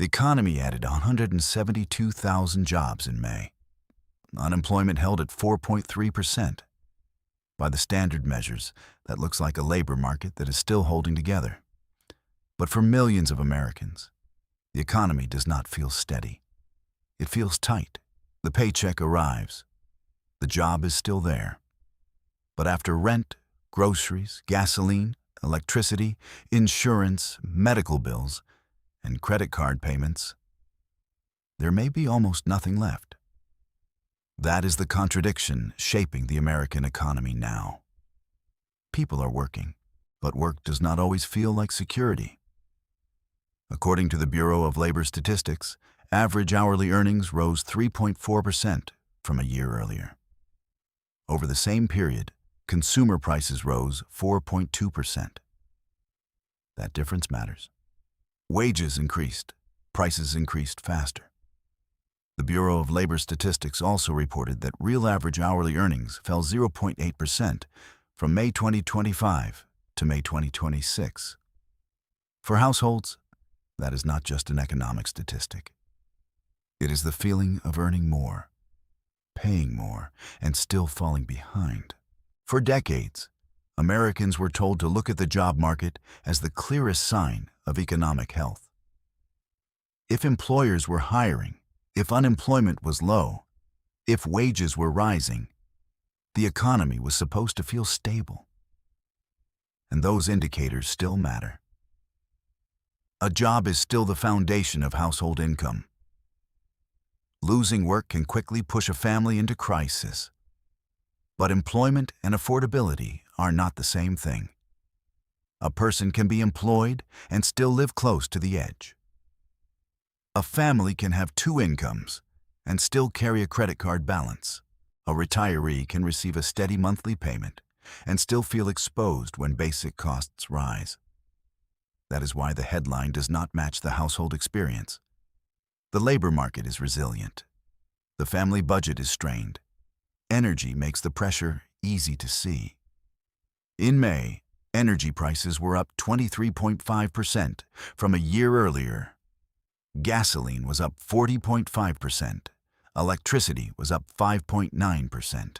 The economy added 172,000 jobs in May. Unemployment held at 4.3%. By the standard measures, that looks like a labor market that is still holding together. But for millions of Americans, the economy does not feel steady. It feels tight. The paycheck arrives. The job is still there. But after rent, groceries, gasoline, electricity, insurance, medical bills, and credit card payments, there may be almost nothing left. That is the contradiction shaping the American economy now. People are working, but work does not always feel like security. According to the Bureau of Labor Statistics, average hourly earnings rose 3.4% from a year earlier. Over the same period, consumer prices rose 4.2%. That difference matters. Wages increased, prices increased faster. The Bureau of Labor Statistics also reported that real average hourly earnings fell 0.8% from May 2025 to May 2026. For households, that is not just an economic statistic. It is the feeling of earning more, paying more, and still falling behind. For decades, Americans were told to look at the job market as the clearest sign of economic health. If employers were hiring, if unemployment was low, if wages were rising, the economy was supposed to feel stable. And those indicators still matter. A job is still the foundation of household income. Losing work can quickly push a family into crisis. But employment and affordability are not the same thing. A person can be employed and still live close to the edge. A family can have two incomes and still carry a credit card balance. A retiree can receive a steady monthly payment and still feel exposed when basic costs rise. That is why the headline does not match the household experience. The labor market is resilient. The family budget is strained. Energy makes the pressure easy to see. In May, energy prices were up 23.5% from a year earlier. Gasoline was up 40.5%. Electricity was up 5.9%.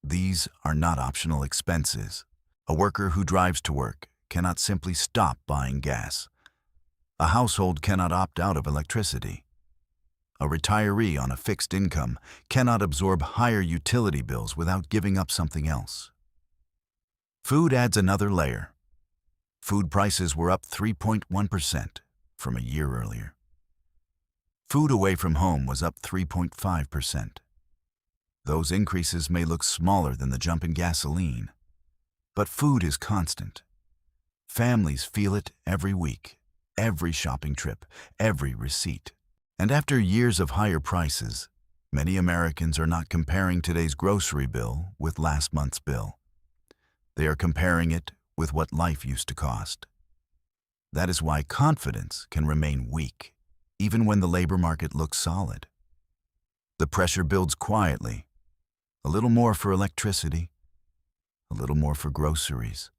These are not optional expenses. A worker who drives to work cannot simply stop buying gas. A household cannot opt out of electricity. A retiree on a fixed income cannot absorb higher utility bills without giving up something else. Food adds another layer. Food prices were up 3.1% from a year earlier. Food away from home was up 3.5%. Those increases may look smaller than the jump in gasoline, but food is constant. Families feel it every week, every shopping trip, every receipt. And after years of higher prices, many Americans are not comparing today's grocery bill with last month's bill. They are comparing it with what life used to cost. That is why confidence can remain weak, even when the labor market looks solid. The pressure builds quietly. A little more for electricity, a little more for groceries,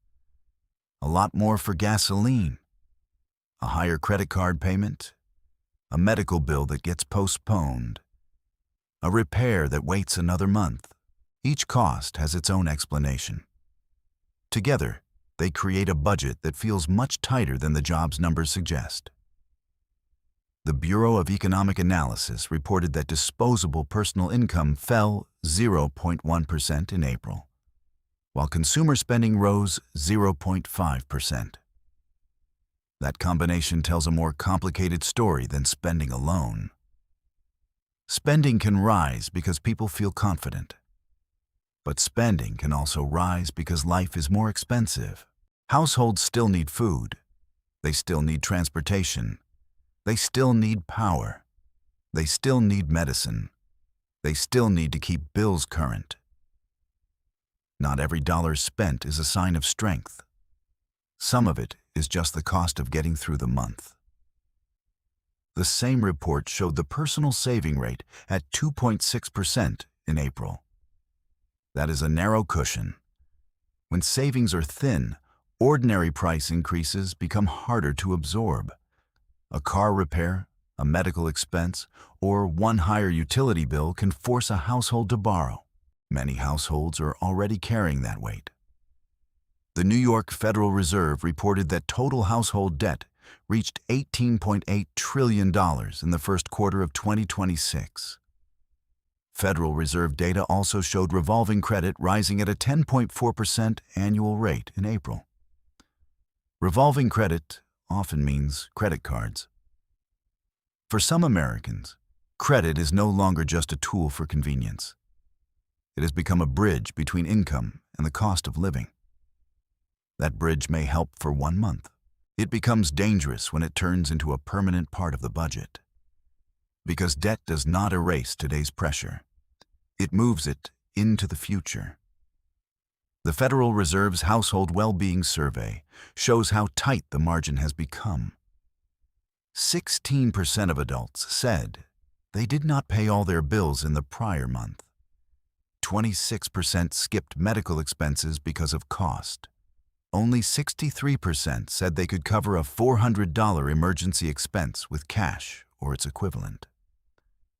a lot more for gasoline, a higher credit card payment, a medical bill that gets postponed, a repair that waits another month. Each cost has its own explanation. Together, they create a budget that feels much tighter than the jobs numbers suggest. The Bureau of Economic Analysis reported that disposable personal income fell 0.1% in April, while consumer spending rose 0.5%. That combination tells a more complicated story than spending alone. Spending can rise because people feel confident. But spending can also rise because life is more expensive. Households still need food. They still need transportation. They still need power. They still need medicine. They still need to keep bills current. Not every dollar spent is a sign of strength. Some of it is just the cost of getting through the month. The same report showed the personal saving rate at 2.6% in April. That is a narrow cushion. When savings are thin, ordinary price increases become harder to absorb. A car repair, a medical expense, or one higher utility bill can force a household to borrow. Many households are already carrying that weight. The New York Federal Reserve reported that total household debt reached $18.8 trillion in the first quarter of 2026. Federal Reserve data also showed revolving credit rising at a 10.4% annual rate in April. Revolving credit often means credit cards. For some Americans, credit is no longer just a tool for convenience. It has become a bridge between income and the cost of living. That bridge may help for 1 month. It becomes dangerous when it turns into a permanent part of the budget. Because debt does not erase today's pressure. It moves it into the future. The Federal Reserve's Household Well-Being Survey shows how tight the margin has become. 16% of adults said they did not pay all their bills in the prior month. 26% skipped medical expenses because of cost. Only 63% said they could cover a $400 emergency expense with cash or its equivalent.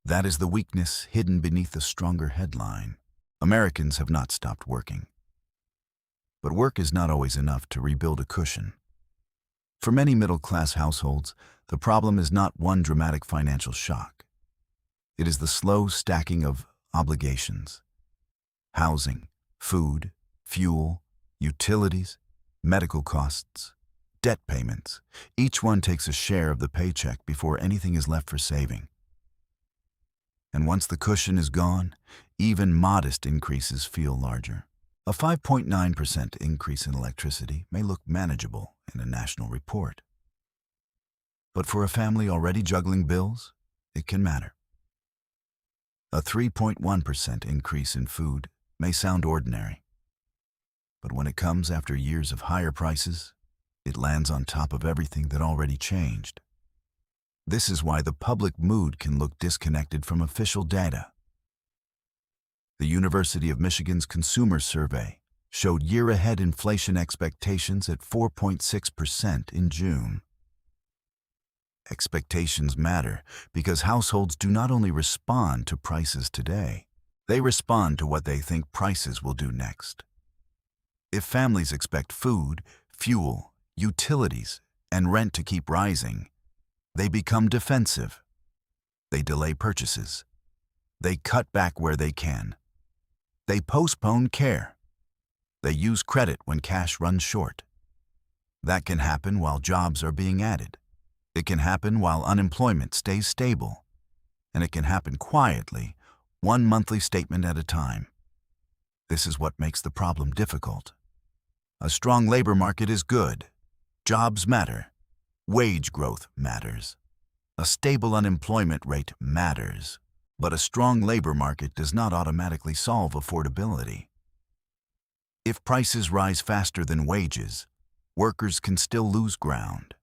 That is the weakness hidden beneath a stronger headline. Americans have not stopped working. But work is not always enough to rebuild a cushion. For many middle-class households, the problem is not one dramatic financial shock. It is the slow stacking of obligations. Housing, food, fuel, utilities, medical costs, debt payments. Each one takes a share of the paycheck before anything is left for saving. And once the cushion is gone, even modest increases feel larger. A 5.9% increase in electricity may look manageable in a national report. But for a family already juggling bills, it can matter. A 3.1% increase in food may sound ordinary. But when it comes after years of higher prices, it lands on top of everything that already changed. This is why the public mood can look disconnected from official data. The University of Michigan's Consumer Survey showed year-ahead inflation expectations at 4.6% in June. Expectations matter because households do not only respond to prices today, they respond to what they think prices will do next. If families expect food, fuel, utilities, and rent to keep rising, they become defensive. They delay purchases. They cut back where they can. They postpone care. They use credit when cash runs short. That can happen while jobs are being added. It can happen while unemployment stays stable. And it can happen quietly, one monthly statement at a time. This is what makes the problem difficult. A strong labor market is good. Jobs matter. Wage growth matters. A stable unemployment rate matters. But a strong labor market does not automatically solve affordability. If prices rise faster than wages, workers can still lose ground.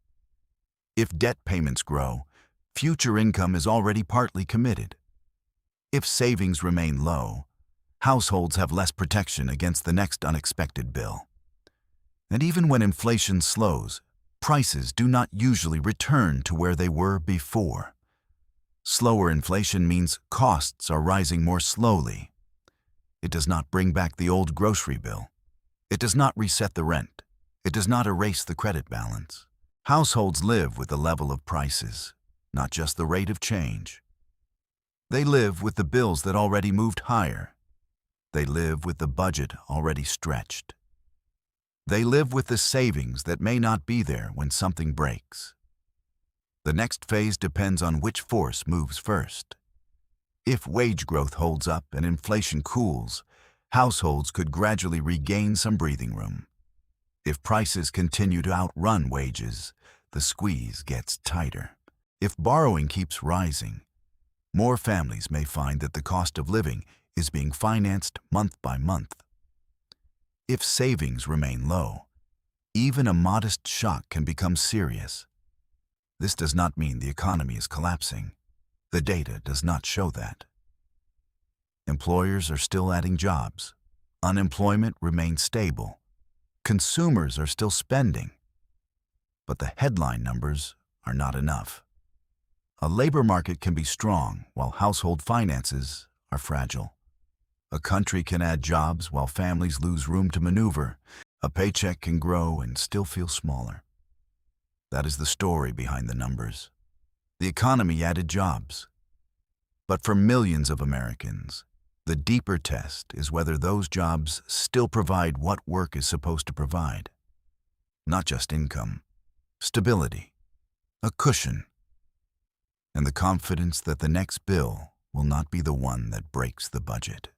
If debt payments grow, future income is already partly committed. If savings remain low, households have less protection against the next unexpected bill. And even when inflation slows, prices do not usually return to where they were before. Slower inflation means costs are rising more slowly. It does not bring back the old grocery bill. It does not reset the rent. It does not erase the credit balance. Households live with the level of prices, not just the rate of change. They live with the bills that already moved higher. They live with the budget already stretched. They live with the savings that may not be there when something breaks. The next phase depends on which force moves first. If wage growth holds up and inflation cools, households could gradually regain some breathing room. If prices continue to outrun wages, the squeeze gets tighter. If borrowing keeps rising, more families may find that the cost of living is being financed month by month. If savings remain low, even a modest shock can become serious. This does not mean the economy is collapsing. The data does not show that. Employers are still adding jobs. Unemployment remains stable. Consumers are still spending. But the headline numbers are not enough. A labor market can be strong while household finances are fragile. A country can add jobs while families lose room to maneuver. A paycheck can grow and still feel smaller. That is the story behind the numbers. The economy added jobs. But for millions of Americans, the deeper test is whether those jobs still provide what work is supposed to provide. Not just income, stability, a cushion, and the confidence that the next bill will not be the one that breaks the budget.